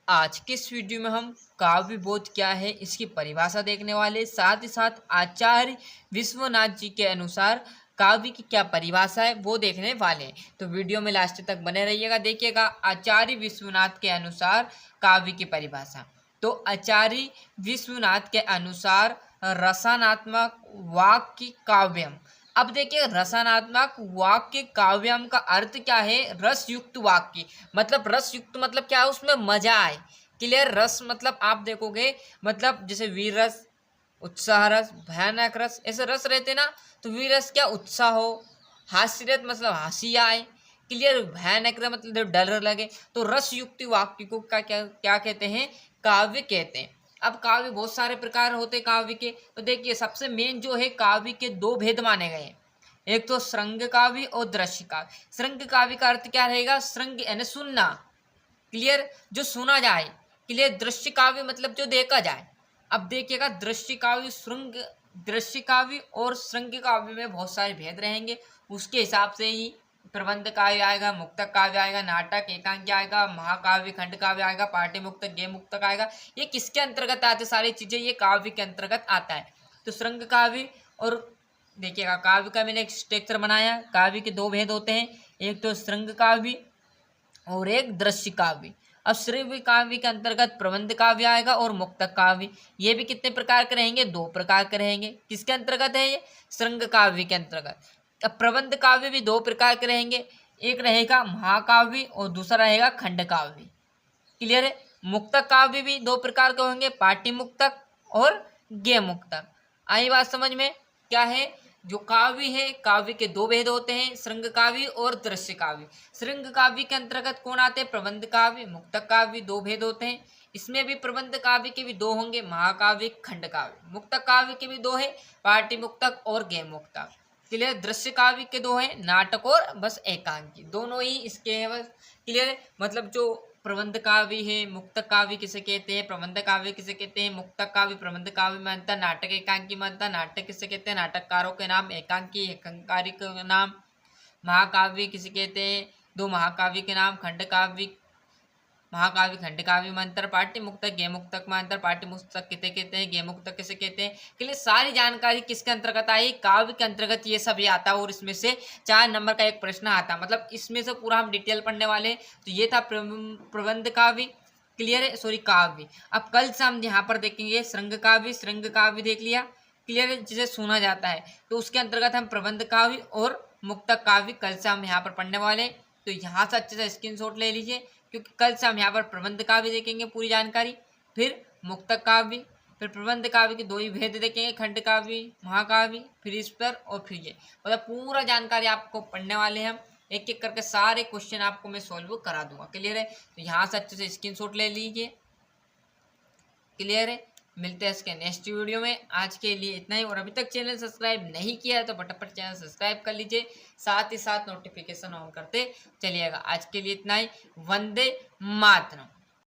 आज के इस वीडियो में हम काव्य बोध क्या है इसकी परिभाषा देखने वाले, साथ ही साथ आचार्य विश्वनाथ जी के अनुसार काव्य की क्या परिभाषा है वो देखने वाले हैं। तो वीडियो में लास्ट तक बने रहिएगा, देखिएगा आचार्य विश्वनाथ के अनुसार काव्य की परिभाषा। तो आचार्य विश्वनाथ के अनुसार रसानात्मक वाक्य काव्यम। अब देखिए रसानात्मक वाक्य काव्यम का अर्थ क्या है? रस युक्त वाक्य। मतलब रस युक्त मतलब क्या है? उसमें मजा आए। क्लियर। रस मतलब आप देखोगे मतलब जैसे वीर रस, उत्साह रस, भयानक रस, ऐसे रस रहते ना। तो वीर रस क्या? उत्साह हो। हास्य रस मतलब हंसी आए। क्लियर। भयानक रस मतलब डर लगे। तो रस युक्त वाक्य को क्या क्या क्या कहते हैं? काव्य कहते हैं। अब काव्य बहुत सारे प्रकार होते हैं काव्य के। तो देखिए सबसे मेन जो है काव्य के दो भेद माने गए हैं। एक तो श्रृंग काव्य और दृश्य काव्य। श्रृंग काव्य का अर्थ क्या रहेगा? श्रृंग यानी सुनना। क्लियर। जो सुना जाए। क्लियर। दृश्य काव्य मतलब जो देखा जाए। अब देखिएगा दृश्य काव्य, श्रृंग, दृश्य काव्य और श्रृंग काव्य में बहुत सारे भेद रहेंगे। उसके हिसाब से ही प्रबंध काव्य आएगा, मुक्तक काव्य आएगा, नाटक एकांकी आएगा, महाकाव्य खंड काव्य आएगा, पाठ्य मुक्तक गेय मुक्तक आएगा। ये किसके अंतर्गत आते? सारी चीजें ये काव्य के अंतर्गत आता है। तो श्रृंग काव्य और देखिएगा काव्य का मैंने एक स्ट्रक्चर बनाया। काव्य के दो भेद होते हैं, एक तो श्रृंग काव्य और एक दृश्य काव्य। अब श्रव्य काव्य के अंतर्गत प्रबंध काव्य आएगा और मुक्तक काव्य। ये भी कितने प्रकार के रहेंगे? दो प्रकार के रहेंगे। किसके अंतर्गत है ये? श्रृंग काव्य के अंतर्गत। अब प्रबंध काव्य भी दो प्रकार के रहेंगे, एक रहेगा महाकाव्य और दूसरा रहेगा खंड काव्य। क्लियर है। मुक्तक काव्य भी दो प्रकार के होंगे, पाठ्य मुक्तक और गेय मुक्तक। आई बात समझ में? क्या है जो काव्य है, काव्य के दो भेद होते हैं, श्रृंग काव्य और दृश्य काव्य। श्रृंग काव्य के अंतर्गत कौन आते हैं? प्रबंध काव्य, मुक्तक काव्य। दो भेद होते हैं। इसमें भी प्रबंध काव्य के भी दो होंगे, महाकाव्य खंड काव्य। मुक्तक काव्य के भी दो है, पाठ्य मुक्तक और गेय मुक्तक। क्लियर। दृश्य काव्य के दो हैं, नाटक और बस एकांकी, दोनों ही इसके हैं बस। क्लियर। मतलब जो प्रबंध काव्य है, मुक्तक काव्य किसे कहते हैं, प्रबंध काव्य किसे कहते हैं, मुक्तक काव्य प्रबंध काव्य में अंतर, नाटक एकांकी में अंतर। नाटक किसे कहते हैं? नाटककारों के नाम। एकांकी एकांकारी के नाम। महाकाव्य किसे कहते हैं? दो महाकाव्य के नाम। खंड काव्य, महाकाव्य खंड काव्य में अंतर। पाठ्य मुक्तक गेय मुक्तक में अंतर। पाठ्य मुक्तक किसे कहते हैं, गेय मुक्तक किसे कहते हैं। के लिए सारी जानकारी किसके अंतर्गत आई? काव्य के अंतर्गत ये सब आता है। और इसमें से 4 नंबर का एक प्रश्न आता, मतलब इसमें से पूरा हम डिटेल पढ़ने वाले हैं। तो ये था प्रबंध काव्य। क्लियर है। सॉरी काव्य। अब कल से हम यहाँ पर देखेंगे श्रृंग काव्य। श्रृंग काव्य देख लिया। क्लियर है। जिसे सुना जाता है, तो उसके अंतर्गत हम प्रबंध काव्य और मुक्तक काव्य कल से हम यहाँ पर पढ़ने वाले हैं। तो यहाँ से अच्छे से स्क्रीनशॉट ले लीजिए, क्योंकि कल से हम यहाँ पर प्रबंध काव्य देखेंगे पूरी जानकारी, फिर मुक्तक काव्य, फिर प्रबंध काव्य के दो ही भेद देखेंगे, खंड काव्य महाकाव्य, फिर इस पर और फिर ये, मतलब पूरा जानकारी आपको पढ़ने वाले हैं हम। एक एक करके सारे क्वेश्चन आपको मैं सॉल्व करा दूंगा। क्लियर है। तो यहाँ से अच्छे से स्क्रीनशॉट ले लीजिए। क्लियर है। मिलते हैं इसके नेक्स्ट वीडियो में। आज के लिए इतना ही। और अभी तक चैनल सब्सक्राइब नहीं किया है तो फटाफट चैनल सब्सक्राइब कर लीजिए, साथ ही साथ नोटिफिकेशन ऑन करते चलिएगा। आज के लिए इतना ही। वंदे मातरम।